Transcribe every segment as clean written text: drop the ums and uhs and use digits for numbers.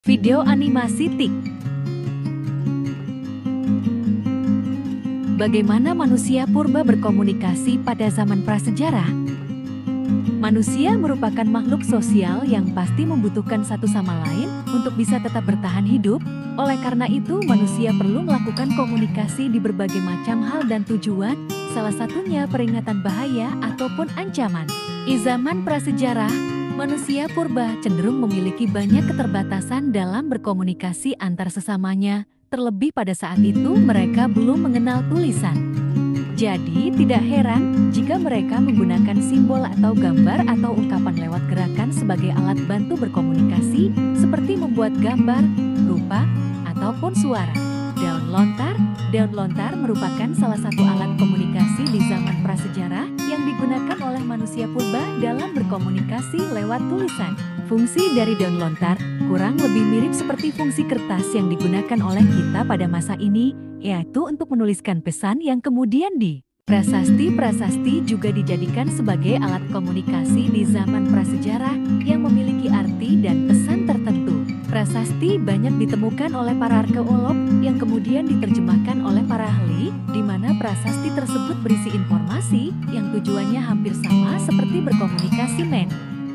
Video animasi Tik. Bagaimana manusia purba berkomunikasi pada zaman prasejarah? Manusia merupakan makhluk sosial yang pasti membutuhkan satu sama lain untuk bisa tetap bertahan hidup. Oleh karena itu, manusia perlu melakukan komunikasi di berbagai macam hal dan tujuan, salah satunya peringatan bahaya ataupun ancaman. Di zaman prasejarah, manusia purba cenderung memiliki banyak keterbatasan dalam berkomunikasi antar sesamanya, terlebih pada saat itu mereka belum mengenal tulisan. Jadi tidak heran jika mereka menggunakan simbol atau gambar atau ungkapan lewat gerakan sebagai alat bantu berkomunikasi, seperti membuat gambar, rupa, ataupun suara. Daun lontar. Daun lontar merupakan salah satu alat komunikasi di zaman prasejarah yang digunakan oleh manusia purba dalam berkomunikasi lewat tulisan. Fungsi dari daun lontar kurang lebih mirip seperti fungsi kertas yang digunakan oleh kita pada masa ini, yaitu untuk menuliskan pesan yang kemudian prasasti. Prasasti juga dijadikan sebagai alat komunikasi di zaman prasejarah yang memiliki arti dan pesan tertentu. Prasasti banyak ditemukan oleh para arkeolog yang kemudian diterjemahkan oleh para ahli, di mana prasasti tersebut berisi informasi yang tujuannya hampir sama seperti berkomunikasi.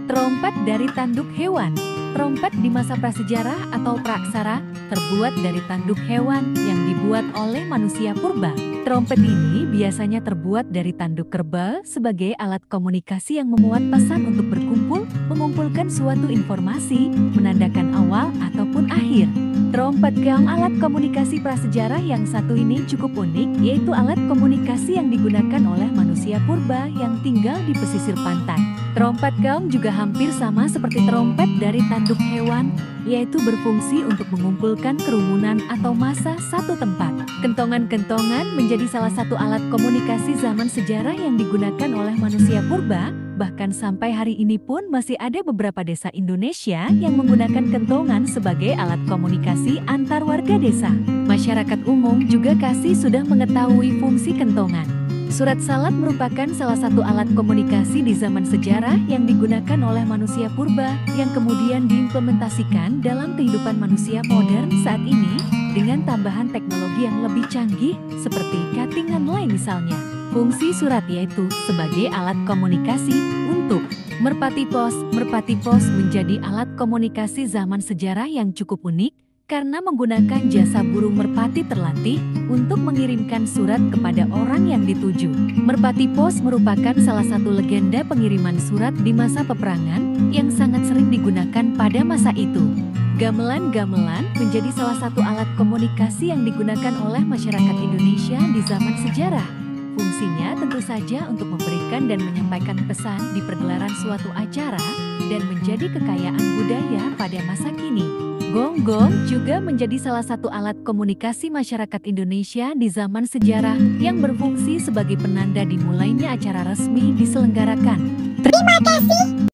Trompet dari tanduk hewan. Trompet di masa prasejarah atau praaksara terbuat dari tanduk hewan yang dibuat oleh manusia purba. Trompet ini biasanya terbuat dari tanduk kerbau sebagai alat komunikasi yang memuat pesan untuk berkumpul, mengumpulkan suatu informasi, menandakan awal ataupun akhir. Trompet gong, alat komunikasi prasejarah yang satu ini cukup unik, yaitu alat komunikasi yang digunakan oleh manusia purba yang tinggal di pesisir pantai. Trompet gong juga hampir sama seperti trompet dari tanduk hewan, yaitu berfungsi untuk mengumpulkan kerumunan atau massa satu tempat. Kentongan-kentongan menjadi salah satu alat komunikasi zaman sejarah yang digunakan oleh manusia purba, bahkan sampai hari ini pun masih ada beberapa desa Indonesia yang menggunakan kentongan sebagai alat komunikasi antar warga desa. Masyarakat umum juga sudah mengetahui fungsi kentongan. Surat salat merupakan salah satu alat komunikasi di zaman sejarah yang digunakan oleh manusia purba yang kemudian diimplementasikan dalam kehidupan manusia modern saat ini dengan tambahan teknologi yang lebih canggih seperti cutting online misalnya. Fungsi surat yaitu sebagai alat komunikasi untuk merpati pos. Merpati pos menjadi alat komunikasi zaman sejarah yang cukup unik karena menggunakan jasa burung merpati terlatih untuk mengirimkan surat kepada orang yang dituju. Merpati pos merupakan salah satu legenda pengiriman surat di masa peperangan yang sangat sering digunakan pada masa itu. Gamelan-gamelan menjadi salah satu alat komunikasi yang digunakan oleh masyarakat Indonesia di zaman sejarah. Fungsinya tentu saja untuk memberikan dan menyampaikan pesan di pergelaran suatu acara dan menjadi kekayaan budaya pada masa kini. Gonggong juga menjadi salah satu alat komunikasi masyarakat Indonesia di zaman sejarah yang berfungsi sebagai penanda dimulainya acara resmi diselenggarakan. Terima kasih.